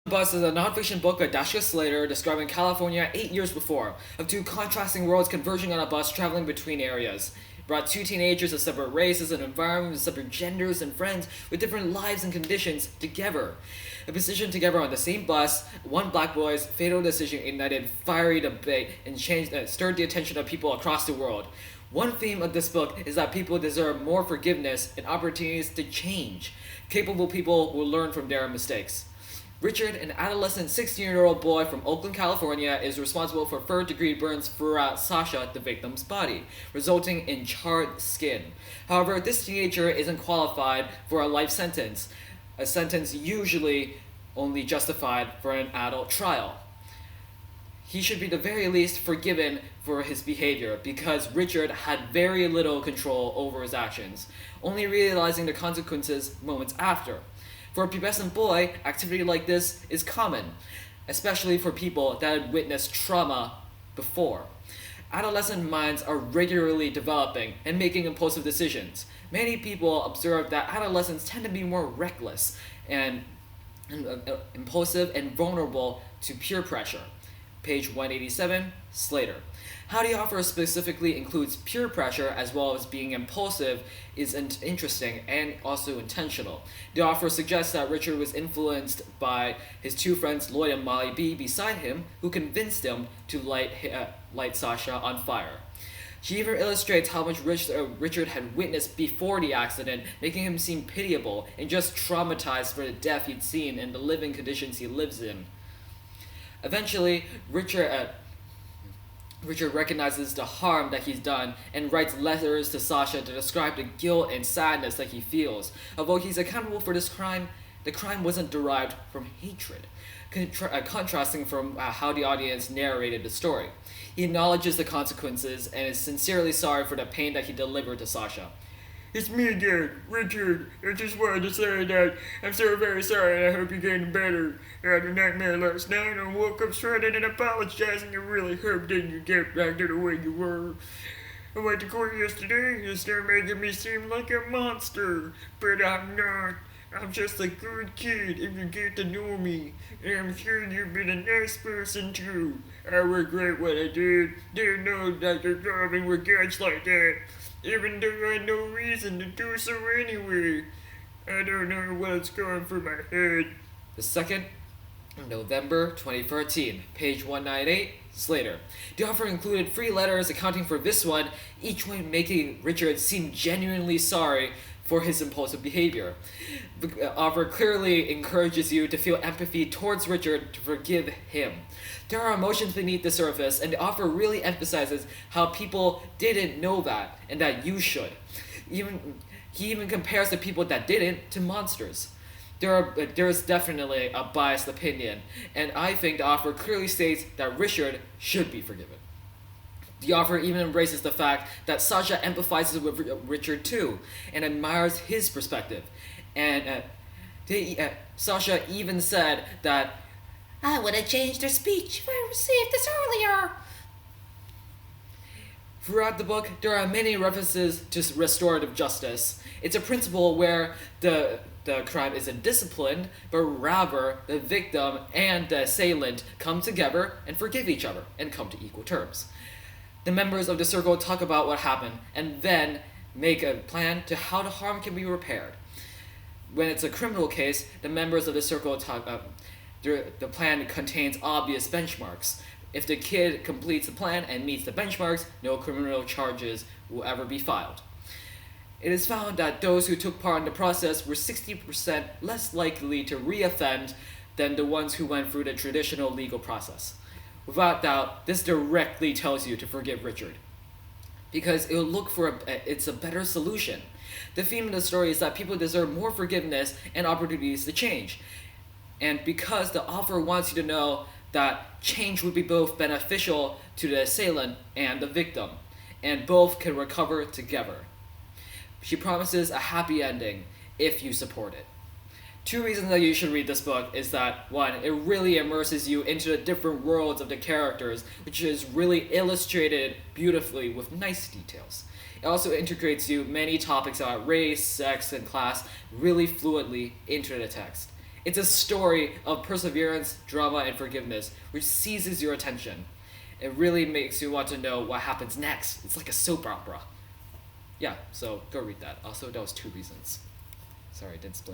Bus is a nonfiction book by Dashka Slater describing California 8 years before, of two contrasting worlds converging on a bus traveling between areas. It brought two teenagers of separate races and environments, separate genders and friends, with different lives and conditions, together. A position together on the same bus, one black boy's fatal decision ignited fiery debate and stirred the attention of people across the world. One theme of this book is that people deserve more forgiveness and opportunities to change. Capable people will learn from their mistakes. Richard, an adolescent 16-year-old boy from Oakland, California, is responsible for third-degree burns throughout Sasha, the victim's body, resulting in charred skin. However, this teenager isn't qualified for a life sentence, a sentence usually only justified for an adult trial. He should be the very least forgiven for his behavior because Richard had very little control over his actions, only realizing the consequences moments after. For a pubescent boy, activity like this is common, especially for people that had witnessed trauma before. Adolescent minds are regularly developing and making impulsive decisions. Many people observe that adolescents tend to be more reckless and impulsive and vulnerable to peer pressure. Page 187, Slater. How the author specifically includes peer pressure as well as being impulsive is interesting and also intentional. The author suggests that Richard was influenced by his two friends Lloyd and Molly B beside him, who convinced him to light Sasha on fire. She even illustrates how much Richard had witnessed before the accident, making him seem pitiable and just traumatized for the death he'd seen and the living conditions he lives in. Eventually, Richard recognizes the harm that he's done and writes letters to Sasha to describe the guilt and sadness that he feels. Although he's accountable for this crime, the crime wasn't derived from hatred, contrasting from how the audience narrated the story. He acknowledges the consequences and is sincerely sorry for the pain that he delivered to Sasha. It's me again, Richard. I just wanted to say that I'm so very sorry and I hope you're getting better. I had a nightmare last night and woke up shredded and apologizing. I really hope that you get back to the way you were. I went to court yesterday and they're making me seem like a monster, but I'm not. I'm just a good kid if you get to know me, and I'm sure you've been a nice person too. I regret what I did. Didn't know that you're driving with guys like that, even though I had no reason to do so anyway. I don't know what's going through my head. The 2nd of November 2013, page 198, Slater. The author included 3 letters accounting for this one, each one making Richard seem genuinely sorry for his impulsive behavior. The author clearly encourages you to feel empathy towards Richard, to forgive him. There are emotions beneath the surface, and the author really emphasizes how people didn't know that, and that you should. He even compares the people that didn't to monsters. There's definitely a biased opinion, and I think the author clearly states that Richard should be forgiven. The author even embraces the fact that Sasha empathizes with Richard too, and admires his perspective. And Sasha even said that, I would have changed their speech if I received this earlier. Throughout the book, there are many references to restorative justice. It's a principle where the crime isn't disciplined, but rather the victim and the assailant come together and forgive each other and come to equal terms. The members of the circle talk about what happened and then make a plan to how the harm can be repaired. When it's a criminal case, the members of the circle talk. The plan contains obvious benchmarks. If the kid completes the plan and meets the benchmarks, no criminal charges will ever be filed. It is found that those who took part in the process were 60% less likely to reoffend than the ones who went through the traditional legal process. Without doubt, this directly tells you to forgive Richard, because it's a better solution. The theme of the story is that people deserve more forgiveness and opportunities to change, and because the author wants you to know that change would be both beneficial to the assailant and the victim, and both can recover together. She promises a happy ending if you support it. 2 reasons that you should read this book is that, 1, it really immerses you into the different worlds of the characters, which is really illustrated beautifully with nice details. It also integrates you many topics about race, sex, and class really fluently into the text. It's a story of perseverance, drama, and forgiveness, which seizes your attention. It really makes you want to know what happens next. It's like a soap opera. Yeah, so go read that. Also, that was 2 reasons. Sorry, I didn't split.